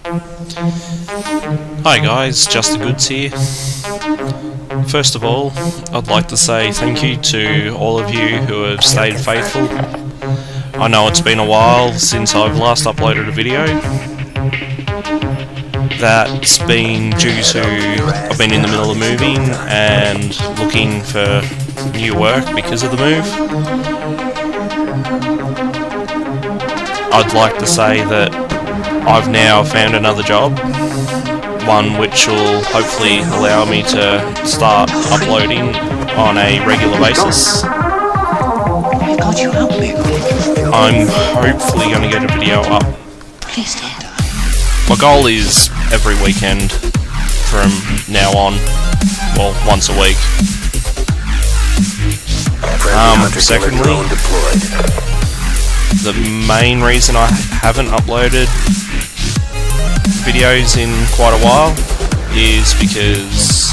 Hi guys, Just the Goods here. First of all, I'd like to say thank you to all of you who have stayed faithful. I know it's been a while since I've last uploaded a video. That's been due to I've been in the middle of moving and looking for new work because of the move. I'd like to say that I've now found another job, one which will hopefully allow me to start uploading on a regular basis. I'm hopefully going to get a video up. My goal is every weekend from now on, well, once a week. Secondly, the main reason I haven't uploaded videos in quite a while is because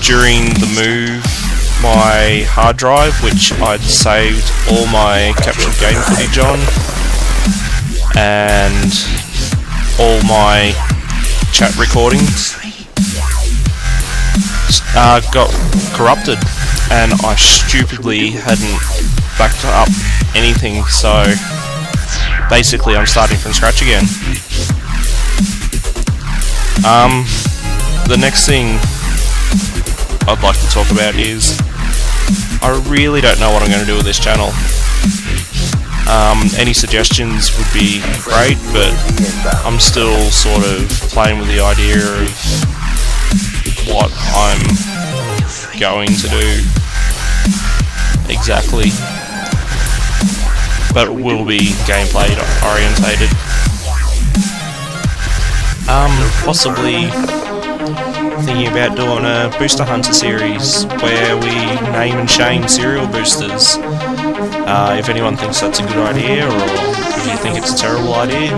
during the move, my hard drive, which I'd saved all my captured game footage on and all my chat recordings, got corrupted, and I stupidly hadn't backed up anything, so basically I'm starting from scratch again. The next thing I'd like to talk about is I really don't know what I'm going to do with this channel. Any suggestions would be great, but I'm still sort of playing with the idea of what I'm going to do exactly, but it will be gameplay orientated. Possibly thinking about doing a booster hunter series where we name and shame serial boosters. If anyone thinks that's a good idea, or if you think it's a terrible idea,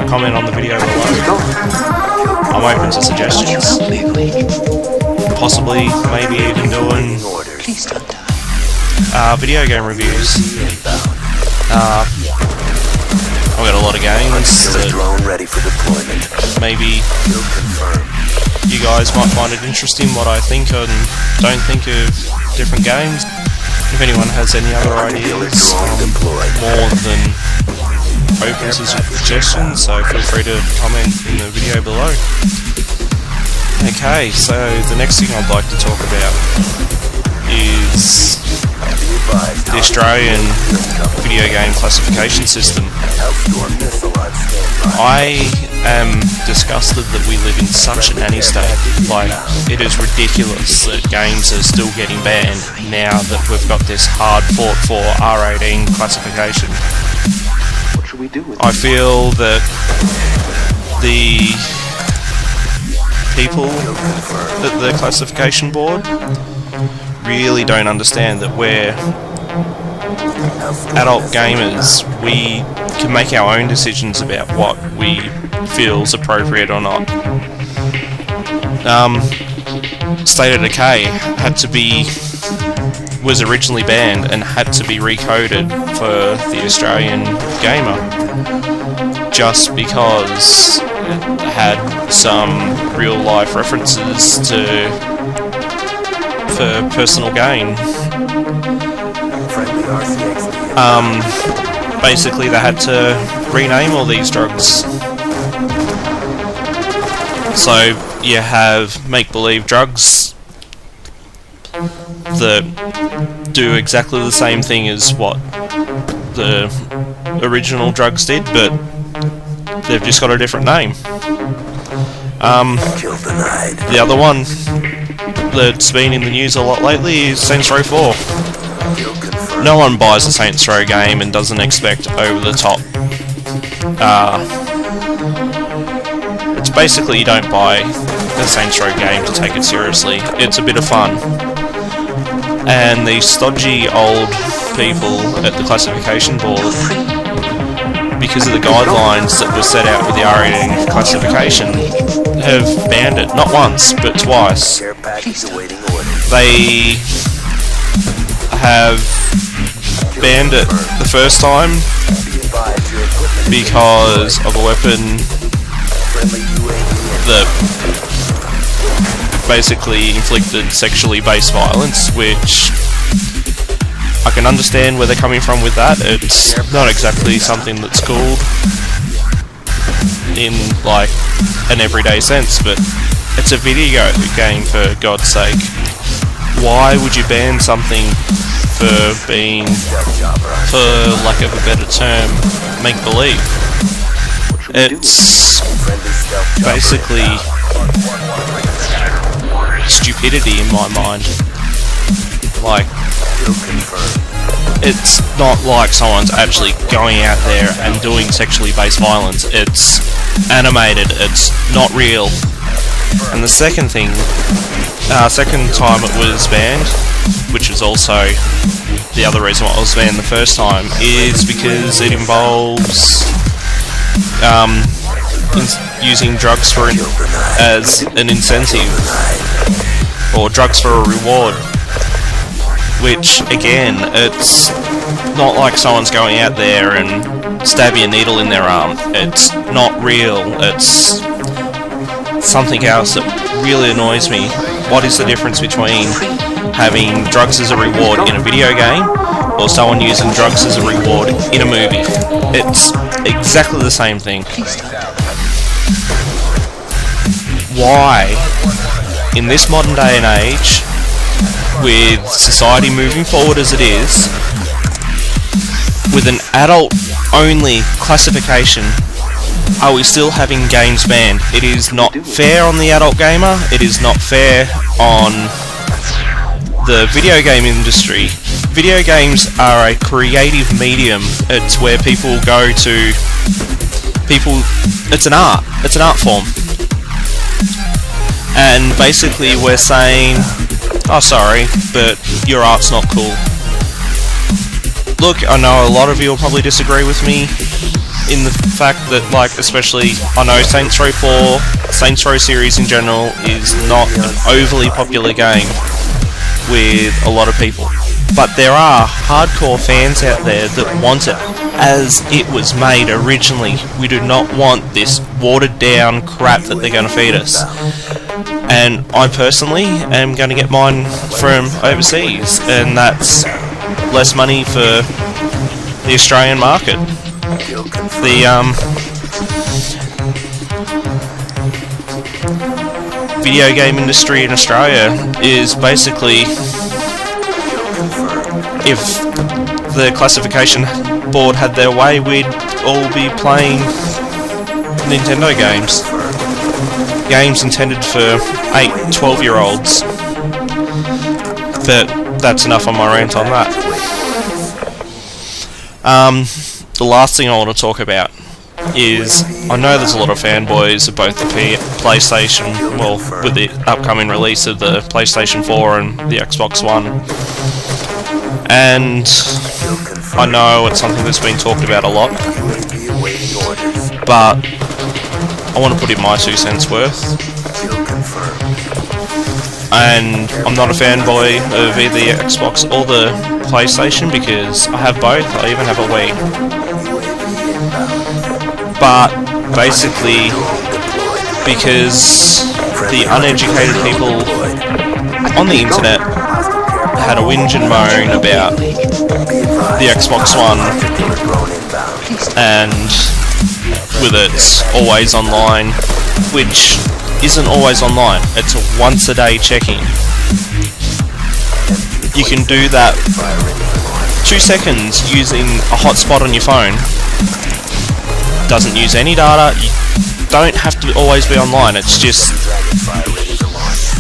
comment on the video below. I'm open to suggestions. Possibly, maybe even doing video game reviews. I've got a lot of games that maybe you guys might find it interesting what I think and don't think of different games. If anyone has any other ideas, I'm more than open to suggestions, so feel free to comment in the video below. Okay, so the next thing I'd like to talk about is the Australian video game classification system. I am disgusted that we live in such a nanny state. Like, it is ridiculous that games are still getting banned now that we've got this hard fought for R18 classification. I feel that the people at the classification board really don't understand that we're adult gamers. We can make our own decisions about what we feel is appropriate or not. State of Decay was originally banned and had to be recoded for the Australian gamer, just because it had some real life references for personal gain. Basically they had to rename all these drugs. So you have make-believe drugs that do exactly the same thing as what the original drugs did, but they've just got a different name. The other one that's been in the news a lot lately is Saints Row 4. No one buys a Saints Row game and doesn't expect over-the-top. It's basically you don't buy a Saints Row game to take it seriously. It's a bit of fun. And these stodgy old people at the classification board, because of the guidelines that were set out with the R18 classification, have banned it. Not once, but twice. They have banned it the first time because of a weapon that basically inflicted sexually based violence, which I can understand where they're coming from with that. It's not exactly something that's cool in like an everyday sense, but it's a video game, for God's sake. Why would you ban something for being, for lack of a better term, make-believe? It's basically stupidity in my mind. Like, it's not like someone's actually going out there and doing sexually based violence. It's animated, it's not real. And the second thing, second time it was banned, which was also the other reason why it was banned the first time, is because it involves using drugs for as an incentive, or drugs for a reward. Which, again, it's not like someone's going out there and stabbing a needle in their arm. It's not real. It's something else that really annoys me. What is the difference between having drugs as a reward in a video game or someone using drugs as a reward in a movie? It's exactly the same thing. Why, in this modern day and age, with society moving forward as it is, with an adult-only classification, are we still having games banned? It is not fair on the adult gamer, it is not fair on the video game industry. Video games are a creative medium. It's where people go to... It's an art form. And basically we're saying, oh sorry, but your art's not cool. Look, I know a lot of you will probably disagree with me in the fact that, like, especially, I know Saints Row 4, Saints Row series in general, is not an overly popular game with a lot of people. But there are hardcore fans out there that want it as it was made originally. We do not want this watered down crap that they're going to feed us. And I personally am going to get mine from overseas, and that's less money for the Australian market. The video game industry in Australia is basically, if the classification board had their way, we'd all be playing Nintendo games. Games intended for 8-12-year-olds. But that's enough on my rant on that. The last thing I want to talk about is, I know there's a lot of fanboys of both the PlayStation, well, with the upcoming release of the PlayStation 4 and the Xbox One. And I know it's something that's been talked about a lot, but I want to put in my 2 cents worth. And I'm not a fanboy of either the Xbox or the PlayStation because I have both. I even have a Wii. But basically, because the uneducated people on the internet had a whinge and moan about the Xbox One, and with its always online, which isn't always online, it's a once a day check-in. You can do that 2 seconds using a hotspot on your phone. Doesn't use any data, you don't have to always be online, it's just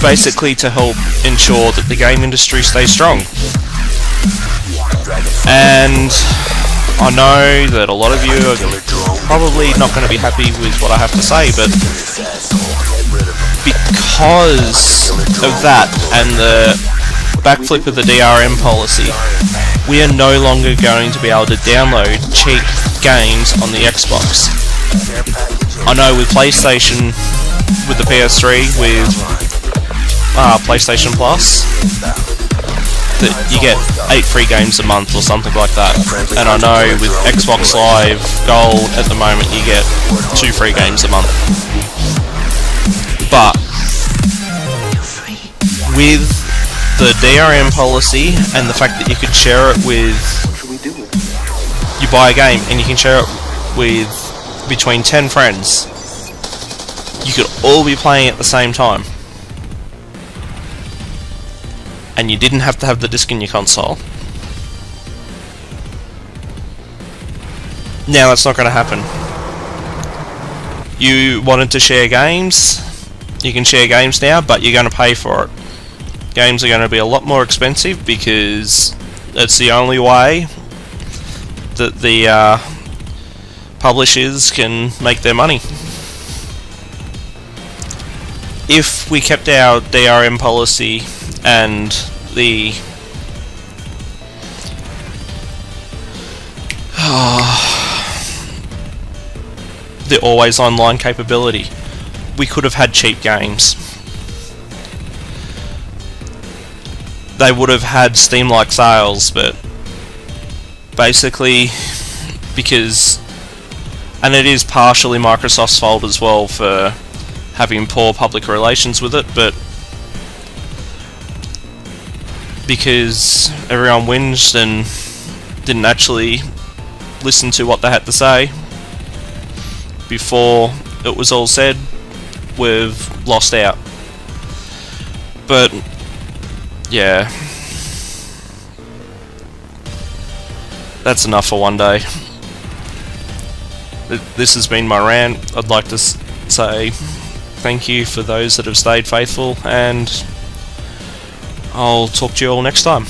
basically to help ensure that the game industry stays strong. And I know that a lot of you are probably not going to be happy with what I have to say, but because of that and the backflip of the DRM policy, we are no longer going to be able to download cheap games on the Xbox. I know with PlayStation, with the PS3, with PlayStation Plus, that you get 8 free games a month or something like that. And I know with Xbox Live Gold at the moment you get 2 free games a month. But with the DRM policy and the fact that you could share it with, you buy a game and you can share it with between 10 friends, you could all be playing at the same time, and you didn't have to have the disc in your console. Now that's not going to happen. You wanted to share games, you can share games now, but you're going to pay for it. Games are going to be a lot more expensive because it's the only way that the publishers can make their money. If we kept our DRM policy and the always online capability, we could have had cheap games. They would have had Steam-like sales, but basically, because, and it is partially Microsoft's fault as well for having poor public relations with it, but because everyone whinged and didn't actually listen to what they had to say before it was all said, we've lost out. But yeah, that's enough for one day. This has been my rant. I'd like to say thank you for those that have stayed faithful, and I'll talk to you all next time.